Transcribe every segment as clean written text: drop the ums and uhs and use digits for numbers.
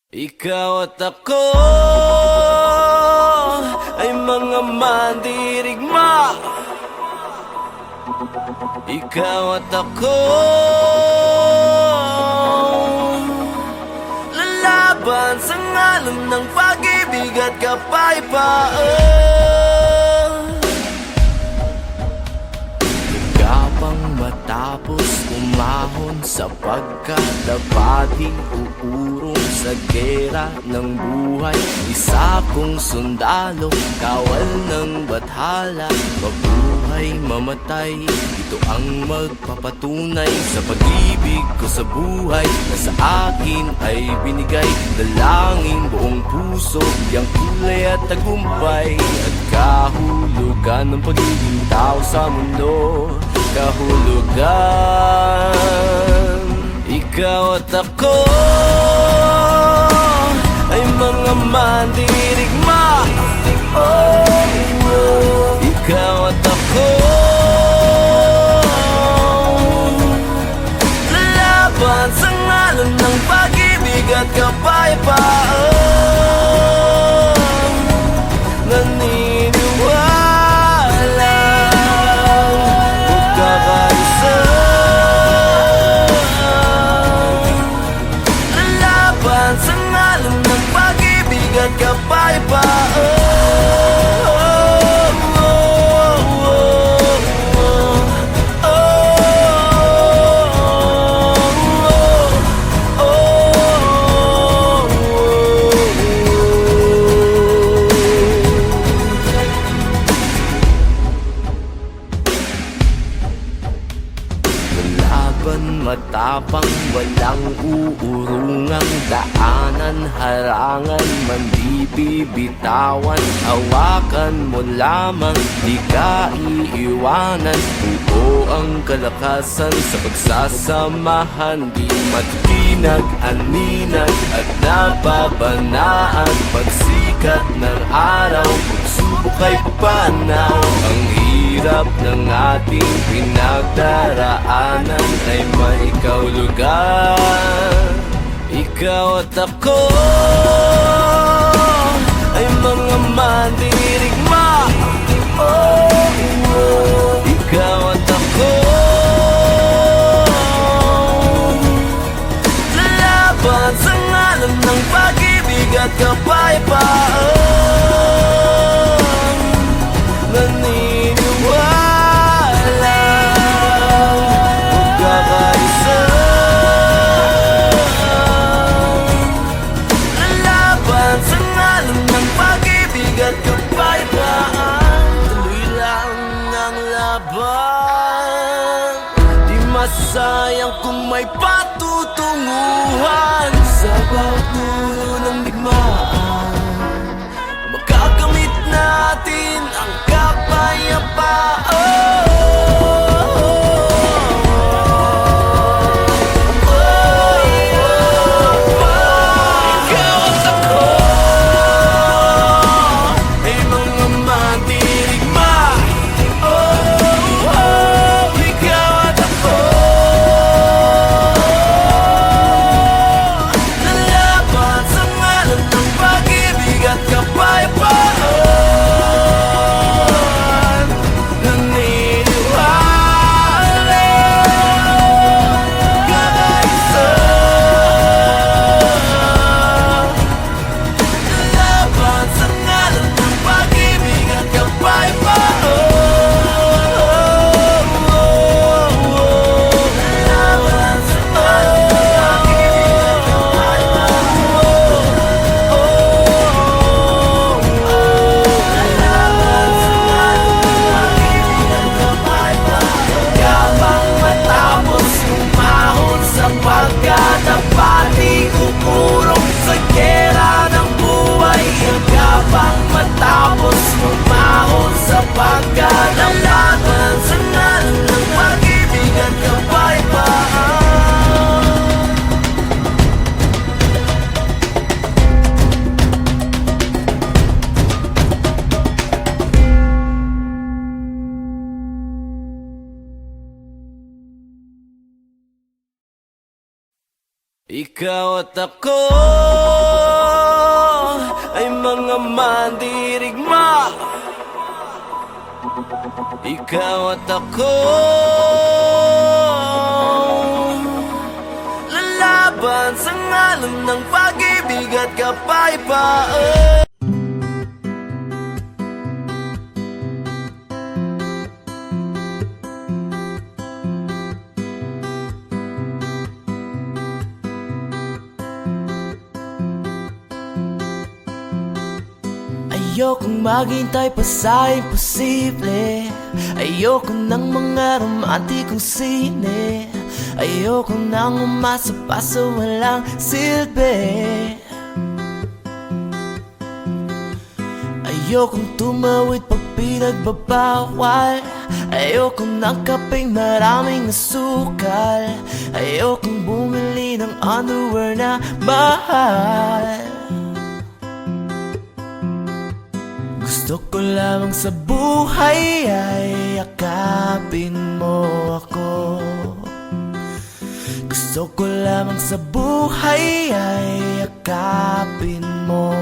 Ikaw at ako ay mga mandirigma. Ikaw at ako lalaban sa ngalan ng pag-ibig at kapayapaan. Gapang matapos umahon sapagkat dapating uurong sa gera ng buhay. Isa kong sundalo, kawal ng bathala, mabuhay mamatay, ito ang magpapatunay sa pag-ibig ko sa buhay na sa akin ay binigay. Dalangin buong puso, yang kulay at tagumpay at kahulugan ng pagiging tao sa mundo. Kahulugan. Ikaw at ako ay mga mandirigma. Ikaw at ako lalaban sa ngalan ng pag-ibig at kapayapaan. Naniniwala magkakaisa, lalaban sa ngalan ng pag-ibig at kapayapaan. Matapang, walang uurungang daanan, harangan, man di bibitawan. Hawakan mo lamang, di ka iiwanan. Buo ang kalakasan sa pagsasamahan, di matitinag, aninag at nababanaan. Pagsikat ng araw, pagsubok ay papanaw. Ang hirap ng ating pinagdaraanan ay may kahulugan. Ikaw at ako ay mga mandirigma. Ikaw at ako lalaban sa ngalan ng pag-ibig at kapayapaan. Naniniwala magkakaisa, lalaban sa ngalan ng pag-ibig at kapayapaan. Tuloy lang ang laban, di masayang kung may patutunguhan. Sa bawat dulo ng digmaan, Ikaw at ako ay mga mandirigma. Ikaw at ako lalaban sa ngalan ng pag-ibig at kapayapaan. Ayokong maghintay pa sa imposible. Ayoko ng mga romantikong sine. Ayoko nang umasa pa sa walang silbi. Ayokong tumawid pag pinagbabawal. Ayokong ng kapeng maraming nasukal. Ayokong bumili ng underwear na mahal. Gusto ko lamang sa buhay ay yakapin mo ako. Gusto ko lamang sa buhay ay yakapin mo.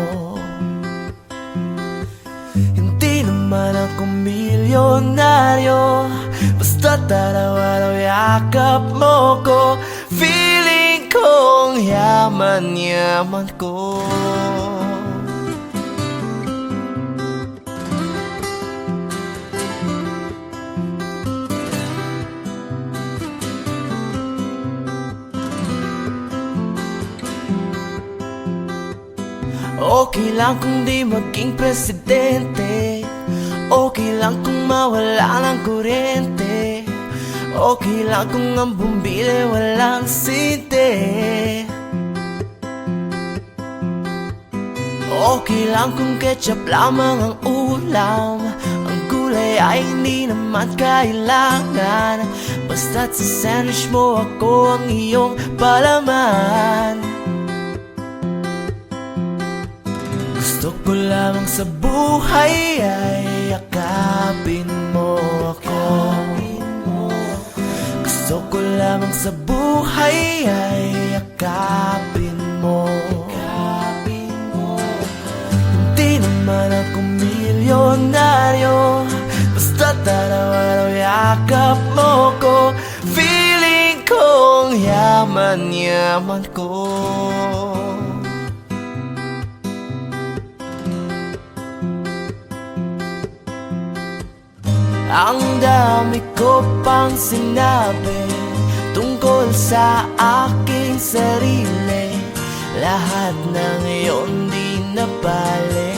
Hindi naman ako milyonaryo, basta't araw-araw yakap mo ko. Feeling kong yaman-yaman ko. Okay lang kung di maging presidente. Okay lang kung mawala ng kuryente. Okay lang kung ang bumbili walang sinte. Okay lang kung ketchup lamang ang ulam. Ang gulay ay hindi naman kailangan. Basta't sa sandwich mo ako ang iyong palaman. Gusto ko lamang sa buhay ay yakapin mo ako. Gusto ko lamang sa buhay ay yakapin mo. Hindi naman ako milyonaryo, basta't araw-araw yakap mo ko. Feeling kong yaman-yaman ko. Ang dami ko pang sinabi tungkol sa aking sarili. Lahat ng iyon di na bale.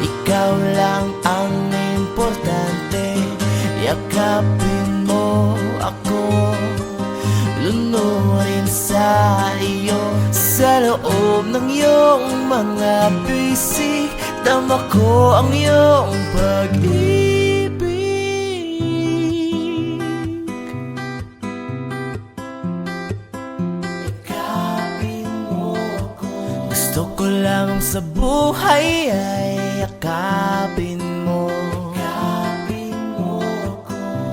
Ikaw lang ang importante. Yakapin mo ako, lunurin sa iyo. Sa loob ng iyong mga bisig, tama ko ang iyong pag-ibig. Gusto ko lamang sa buhay ay yakapin mo.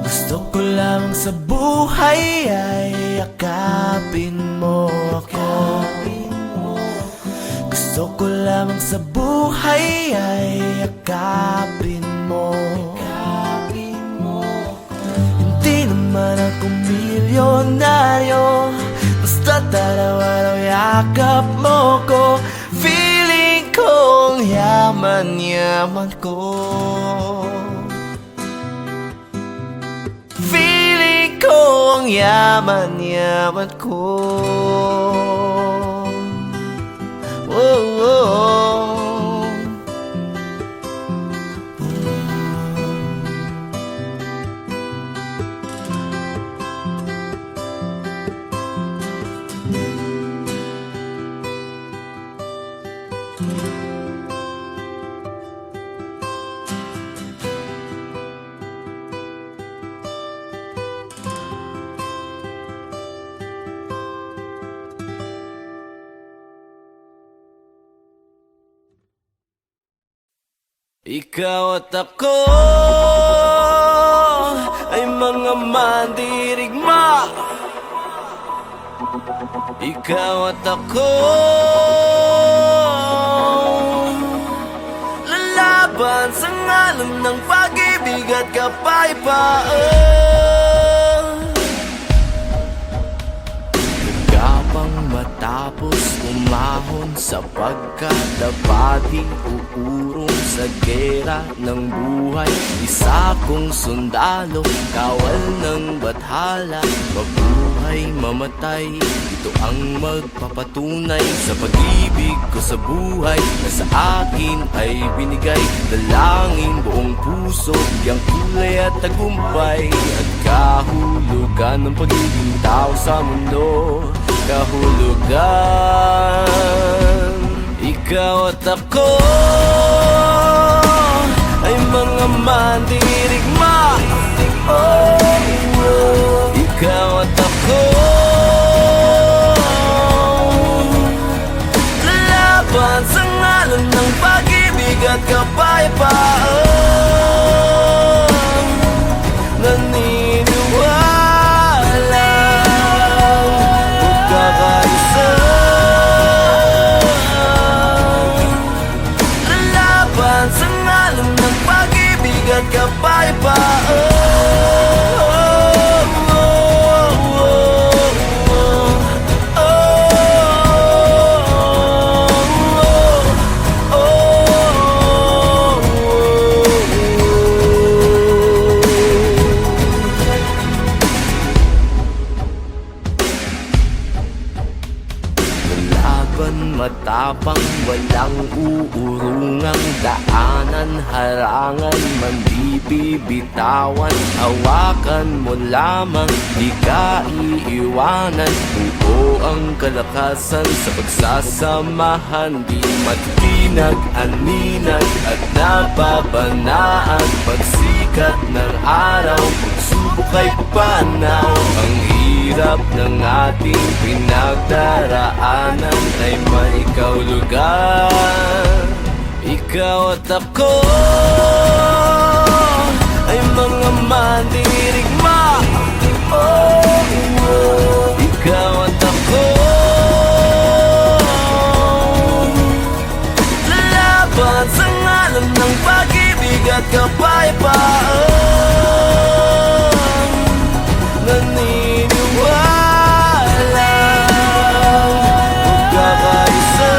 Gusto ko lamang sa buhay ay yakapin mo ako. Gusto ko lamang sa buhay ay yakapin mo. Hindi naman ako milyonaryo, basta't araw-araw yakap mo ko. Feeling kong yaman-yaman ko. Feeling kong yaman-yaman ko. Oh, oh. Ikaw at ako ay mga mandirigma. ikaw at ako. Lalaban sa ngalan ng pag-ibig at kapayapaan. Gapang matapos umahon sapagkat dapat uurong sa gera ng buhay. Isa kong sundalo, kawal ng bathala, mabuhay, mamatay, ito ang magpapatunay sa pag-ibig ko sa buhay na sa akin ay binigay. Dalangin buong puso, yang kulay at tagumpay at kahulugan ng pagiging tao sa mundo. Kahulugan, ikaw at ako ay mga mandirigma. Oh, ikaw at ako, lalaban sa ngalan ng pag-ibig at kapayapaan. Naniniwala magkakaisa, lalaban sa ngalan ng pag-ibig at kapayapaan. Matapang, walang uurungang daanan, harangan man di bibitawan. Hawakan mo lamang, di ka iiwanan. Buo ang kalakasan sa pagsasamahan, di matinag, aninag at nababanaan. Pagsikat ng araw, pagsubok ay papanaw. Ang hirap ng ating pinagdaraanan ay may kahulugan. Ikaw at ako ay mga mandirigma. Oh, ikaw at ako, lalaban sa ngalan ng pag-ibig at kapayapaan. Naniniwala magkakaisa,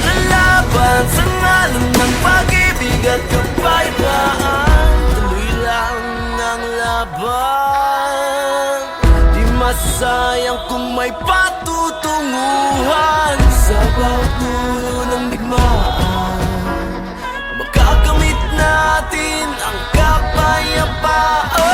lalaban sa ngalan ng pag-ibig at kapayapaan. Tuloy lang ang laban, di masayang kung may patutunguhan. Sa bawat dulo ng digmaan, makakamit natin ang kapayapaan.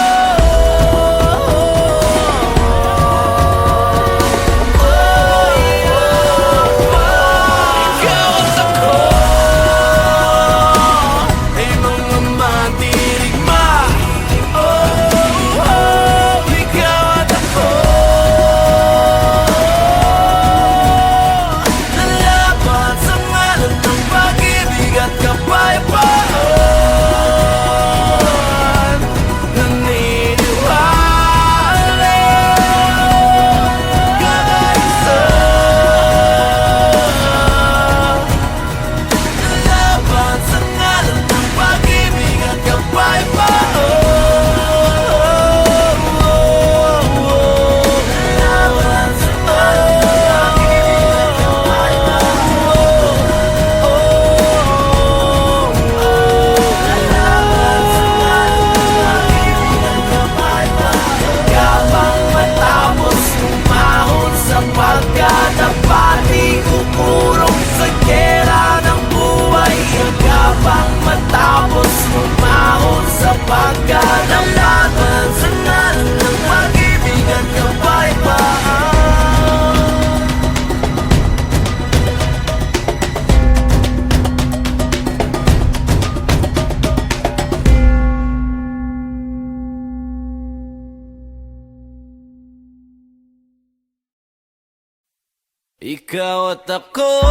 Ikaw at ako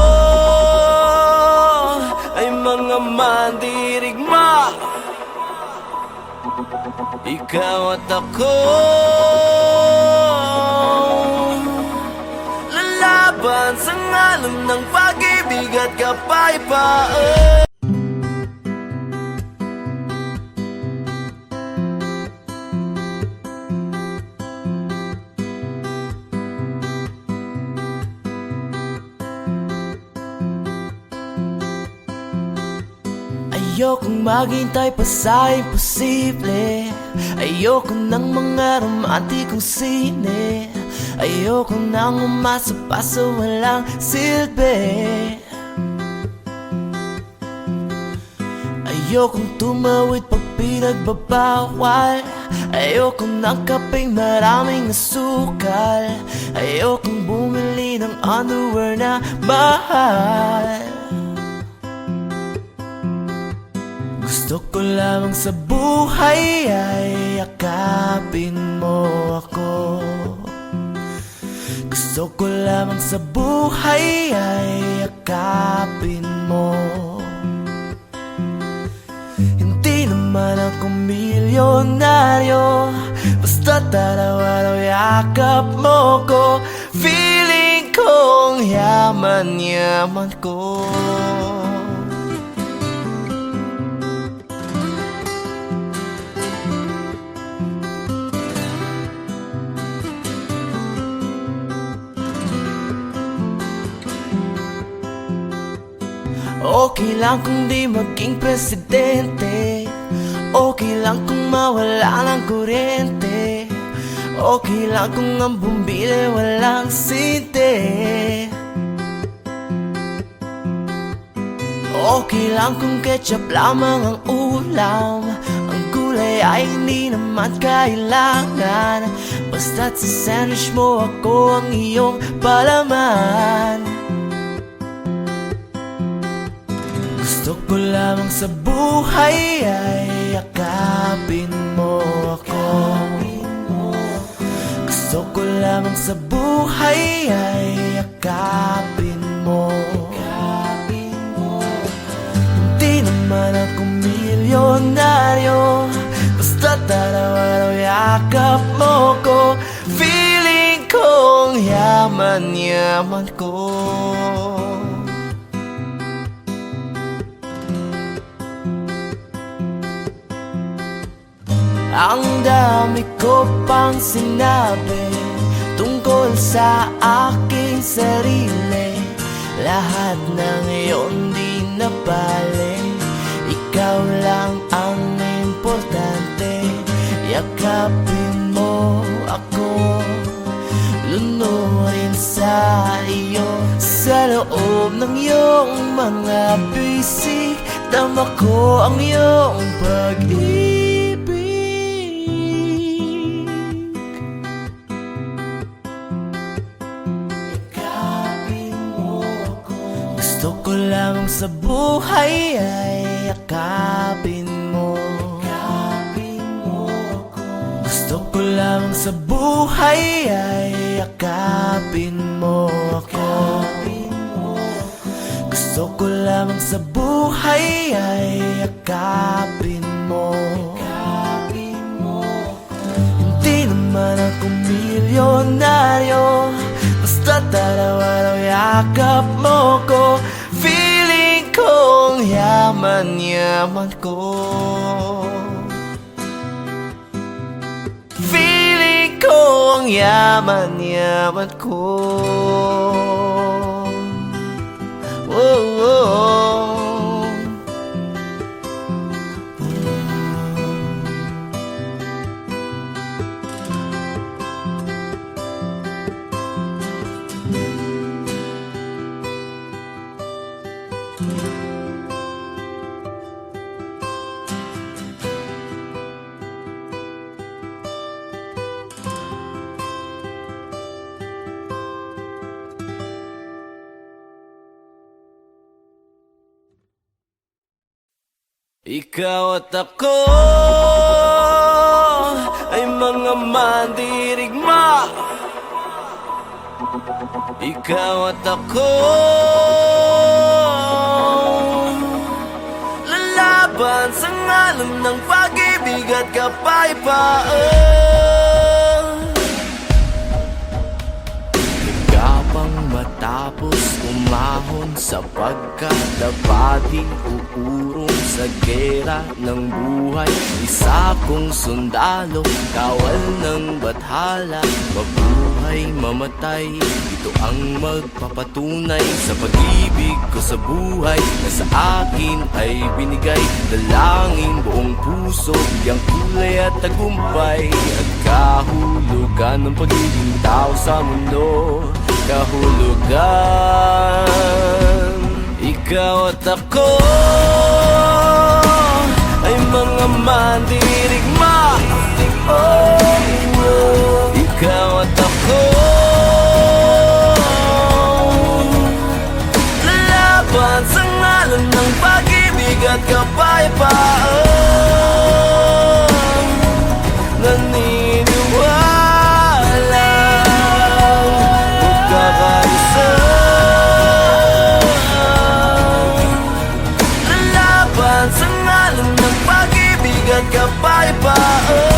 ay mga mandirigma. Ikaw at ako Lalaban sa ngalan ng pag-ibig at kapayapaan. Ayokong maghintay pa sa imposible. Ayoko ng mga romantikong sine. Ayoko nang umasa pa sa walang silbi. Ayokong tumawid pag pinagbabawal. Ayokong ng kapeng maraming asukal. Ayokong bumili ng underwear na mahal. Gusto ko lamang sa buhay ay yakapin mo ako. Gusto ko lamang sa buhay ay yakapin mo. Hindi naman ako milyonaryo, basta araw-araw yakap mo ko. Feeling kong yaman-yaman ko. Okay lang kung di maging presidente. Okay lang kung mawala ng kuryente. Okay lang kung ang bumbili walang sinte. Okay lang kung ketchup lamang ang ulam. Ang gulay ay hindi naman kailangan. Basta't sa sandwich mo ako ang iyong palaman. Gusto ko lamang sa buhay ay yakapin mo ako. Gusto ko lamang sa buhay ay yakapin mo. Hindi naman ako milyonaryo, basta't araw-araw yakap mo ko. Feeling kong yaman-yaman ko. Ang dami ko pang sinabi tungkol sa aking sarili. Lahat ng iyon di na bale. Ikaw lang ang importante. Yakapin mo ako, lunurin sa iyo. Sa loob ng iyong mga bisig, tama ko ang iyong pag-ibig. Gusto ko lamang sa buhay ay yakapin mo. Gusto ko lamang sa buhay ay yakapin mo ako. Gusto ko lamang sa buhay ay yakapin mo. Hindi naman ako milyonaryo, basta't araw-araw yakap mo ko. Feeling kong yaman-yaman ko. Feeling kong yaman-yaman ko. Oh, oh. Ikaw at ako ay mga mandirigma. Ikaw at ako lalaban sa ngalan ng pag-ibig at kapayapaan. Ikaw pa Matapang matapos umahon sa pagkadabati, uurong sa gera ng buhay. Isa kong sundalo, kawal ng bathala, mabuhay mamatay, ito ang magpapatunay sa pag-ibig ko sa buhay na sa akin ay binigay. Dalangin buong puso, biyang kulay at tagumpay, at kahulugan ng pagiging tao sa mundo. Kahulugan, ikaw at ako ay mga mandirigma. Oh, ikaw at ako lalaban sa ngalan ng pag-ibig at kapayapaan. Naniniwala magkakaisa, lalaban sa ngalan ng pag-ibig at kapayapaan.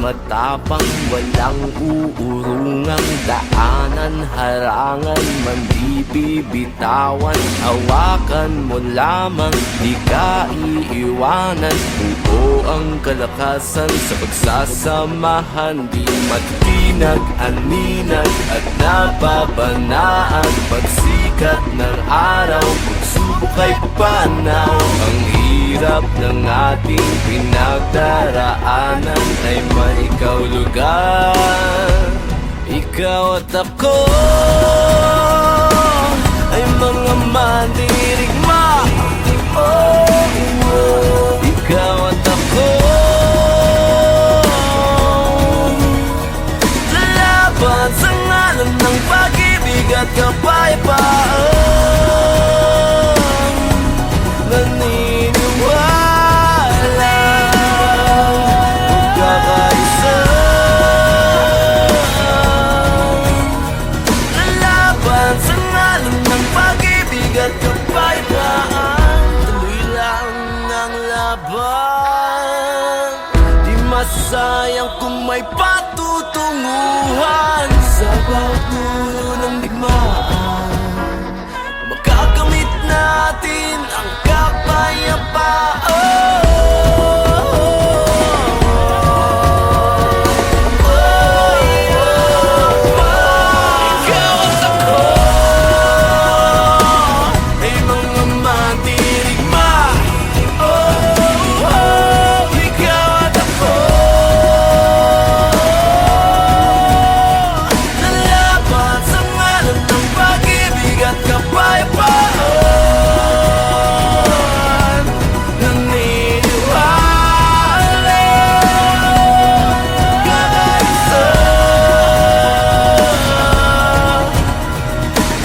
Matapang, walang uurungang daanan, harangan man di bibitawan. Hawakan mo lamang, di ka iiwanan. Buo ang kalakasan sa pagsasamahan, di matinag, aninag at nababanaan. Pagsikat ng araw, pagsubok ay papanaw. Ang hirap ng ating pinagdaraanan ay may kahulugan. Ikaw at ako ay mga mandirigma. Oh, ikaw at ako lalaban sa ngalan ng pag-ibig at kapayapaan. Naniniwala magkakaisa, lalaban sa ngalan ng pag-ibig at kapayapaan. Tuloy lang ang laban, di masayang kung may patutunguhan. Sa bawat dulo ng digmaan, makakamit natin ang kapayapaan. Ikaw at ako ay mga mandirigma. Oh, ikaw at ako lalaban sa ngalan ng pag-ibig at kapayapaan. Naniniwala kakaisa,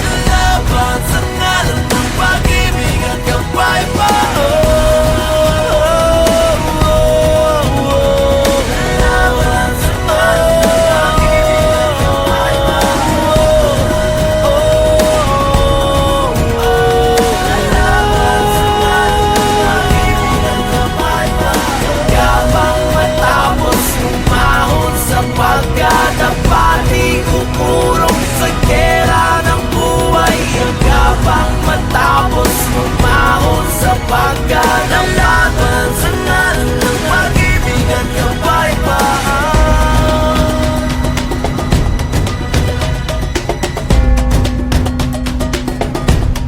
lalaban sa ngalan ng pag-ibig at kapayapaan. Lalaban sa ngalan ng Kapang matapos umahon sa pagkadapati, uurong sa gera ng buhay. Kapang matapos umahon sa pagkadapati, sa ngalan ng pag-ibig at kapayapaan. Ikaw at ako ay mga mandirigma. Ikaw at ako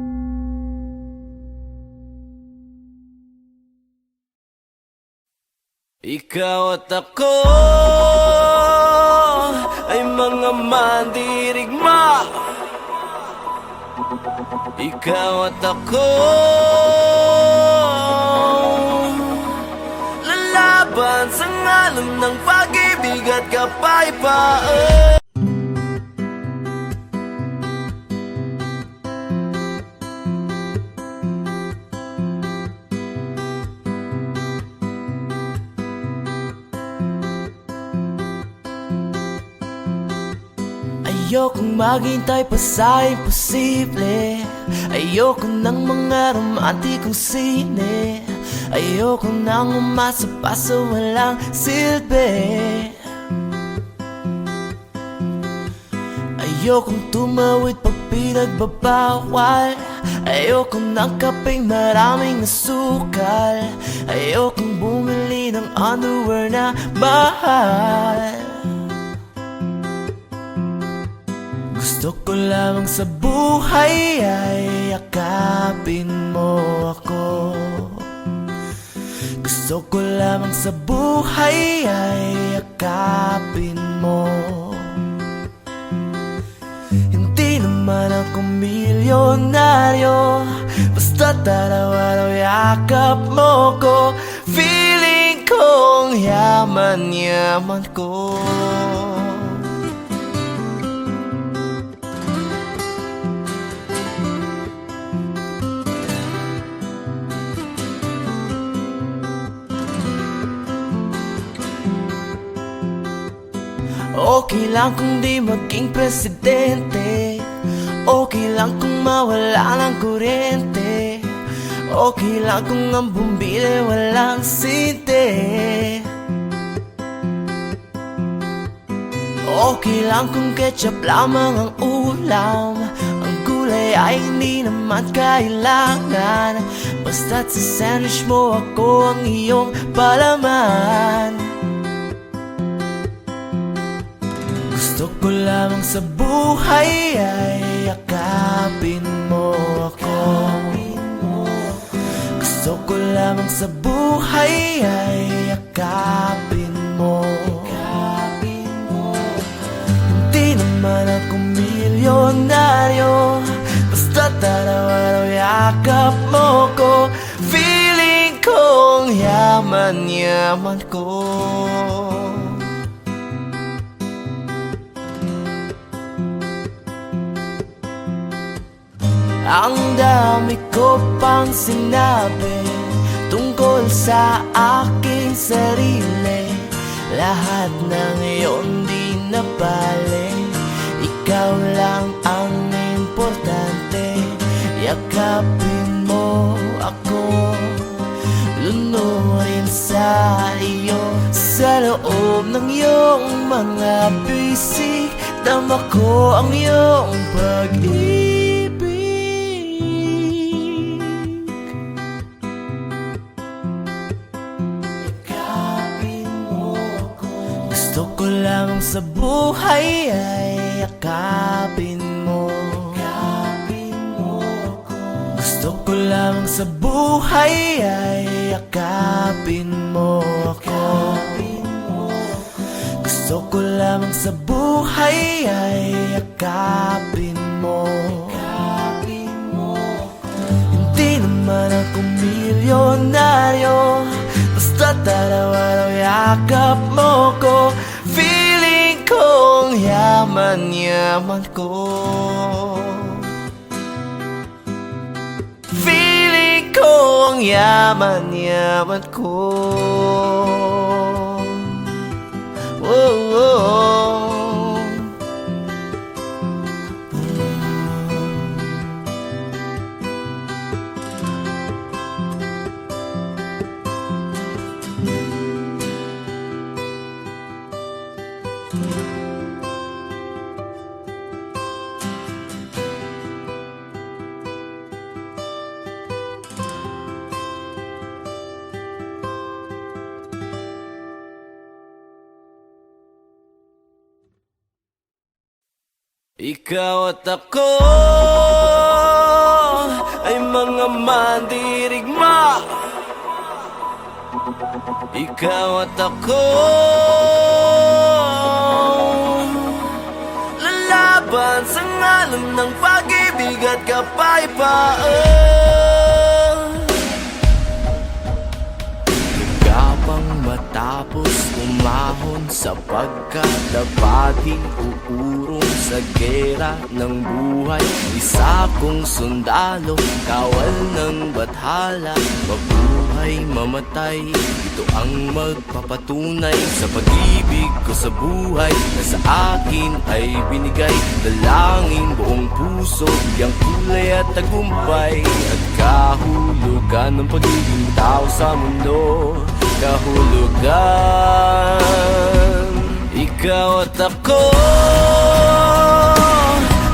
lalaban sa ngalan ng pag-ibig at kapayapaan. 'Di masayang kung may patutunguhan. Sa bawat dulo ng digmaan, makakamit natin ang kapayapaan. Ikaw at ako ay mga mandirigma. Ikaw at ako lalaban sa ngalan ng pag-ibig at kapayapaan. Naniniwala kakaisa, lalaban sa ngalan ng pag-ibig at kapayapaan. Kapang matapos umahon sa pagkadapati, uurong sa gera ng buhay. Kapang matapos umahon sa pagkadapati, sa ngalan ng pag-ibig at kapayapaan. Naniniwala kakaisa, lalaban sa ngalan ng pag-ibig at kapayapaan. Ayokong maghintay pa sa imposible. Ayoko ng mga romantikong sine. Ayoko nang umasa pa sa walang silbi. Ayokong tumawid pag pinagbabawal. Ayokong ng kapeng maraming asukal. Ayokong bumili ng underwear na mahal. Gusto ko lamang sa buhay ay yakapin mo ako. Gusto ko lamang sa buhay ay yakapin mo. Hindi naman ako milyonaryo, basta araw-araw yakap mo ko. Feeling kong yaman-yaman ko. Okay lang kung di maging presidente. Okay lang kung mawala ng kuryente. Okay lang kung ang bumili walang sinte. Okay lang kung ketchup lamang ang ulam. Ang gulay ay hindi naman kailangan. Basta't sa sandwich mo ako ang iyong palaman. Gusto ko lamang sa buhay ay yakapin mo ako. Gusto ko lamang sa buhay ay yakapin mo. Hindi naman ako milyonaryo, basta araw-araw yakap mo ko. Feeling kong yaman-yaman ko. Ang dami ko pang sinabi tungkol sa aking sarili. Lahat ng iyon di na bale. Ikaw lang ang importante. Yakapin mo ako, lunurin sa iyo. Sa loob ng iyong mga bisig, tama ko ang iyong pag-ibig. Gusto ko lamang sa buhay ay yakapin mo. Gusto ko lamang sa buhay ay yakapin mo ako. Gusto ko lamang sa buhay ay yakapin mo. Hindi naman ako milyonaryo, basta araw-araw yakap mo ko. Feeling kong yaman-yaman ko. Feeling kong yaman-yaman ko. Oh, oh. Ikaw at ako ay mga mandirigma. Ikaw at ako lalaban sa ngalan ng pag-ibig at kapayapaan. Gapang matapos umahon sapagkat dapat uurong sa gera ng buhay. Isa kong sundalo, kawal ng bathala. Mabuhay, mamatay, ito ang magpapatunay sa pag-ibig ko sa buhay na sa akin ay binigay. Dalangin buong puso, biyang kulay at tagumpay, at kahulugan ng pagiging tao sa mundo. Kahulugan, ikaw at ako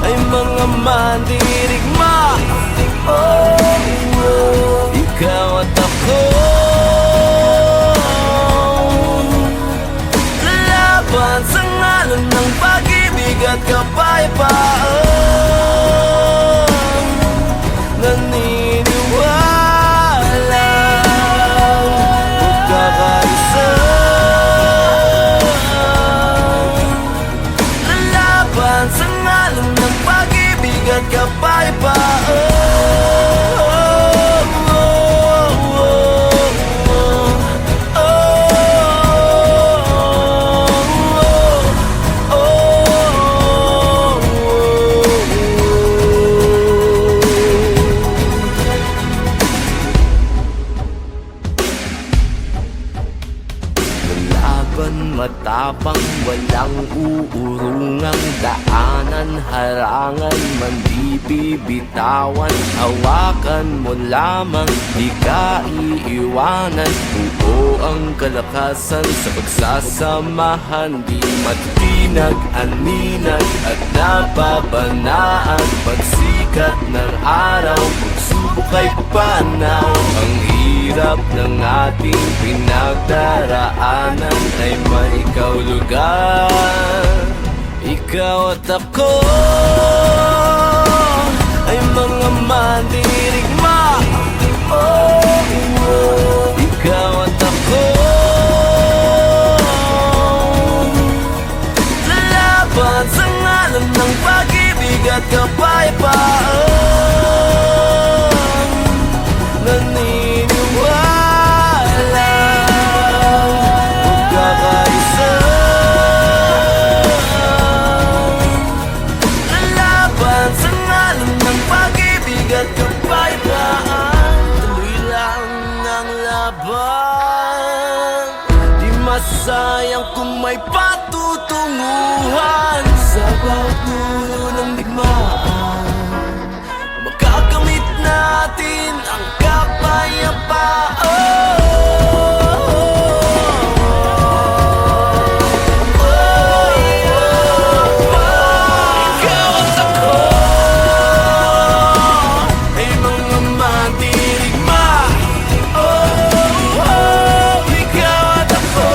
ay mga mandirigma. Ikaw at ako, lalaban sa ngalan ng pag-ibig at kapayapaan. Naniniwala magkakaisa, lalaban sa ngalan ng pag-ibig at kapayapaan. Matapang, walang uurungang daanan, harangan man di bibitawan. Hawakan mo lamang, di ka iiwanan. Buo ang kalakasan sa pagsasamahan, di matinag, aninag at nababanaan. Pagsikat ng araw, pagsubok ay panaw. Ang hirap ng ating pinagdaraanan ay may kahulugan. Ikaw at ako ay mga mandirigma. Ikaw at ako, lalaban sa ngalan ng pag-ibig at kapayapaan. Naniniwala magkakaisa, lalaban sa ngalan ng pag-ibig at kapayapaan. Tuloy lang ang laban, di masayang kung may patutunguhan. Sa bawat dulo ng digmaan, makakamit natin ang kapayapaan. Ikaw at ako ay mga mandirigma. Ikaw at ako,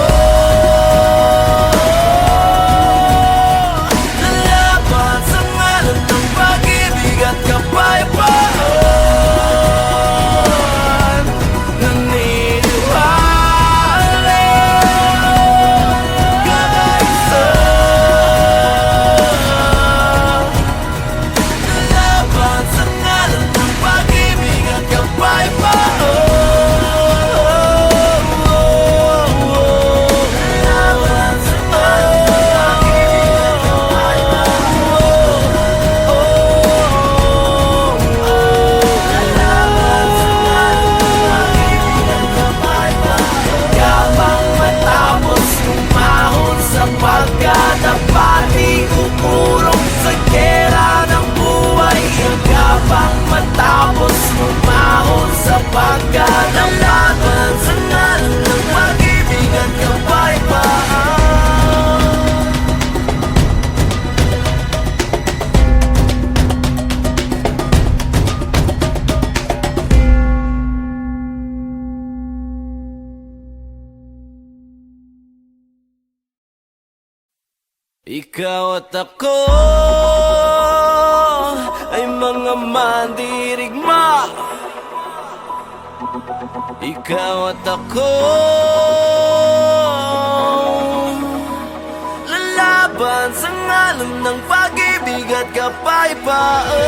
lalaban sa ngalan ng pag-ibig at kapayapaan. Naniniwala kakaisa, lalaban sa ngalan ng pag-ibig at kapayapaan. Lalaban sa ngalan ng pag-ibig at kapang matapos umahon sa pagkadapati, kukurong sa gera ng buhay. Kapang matapos umahon sa pagkadapati, sa ngalan ng pag-ibig at kapayapaan. Ikaw at ako ay mga mandirigma. Ikaw at ako, lalaban sa ngalan ng pag-ibig at kapayapaan.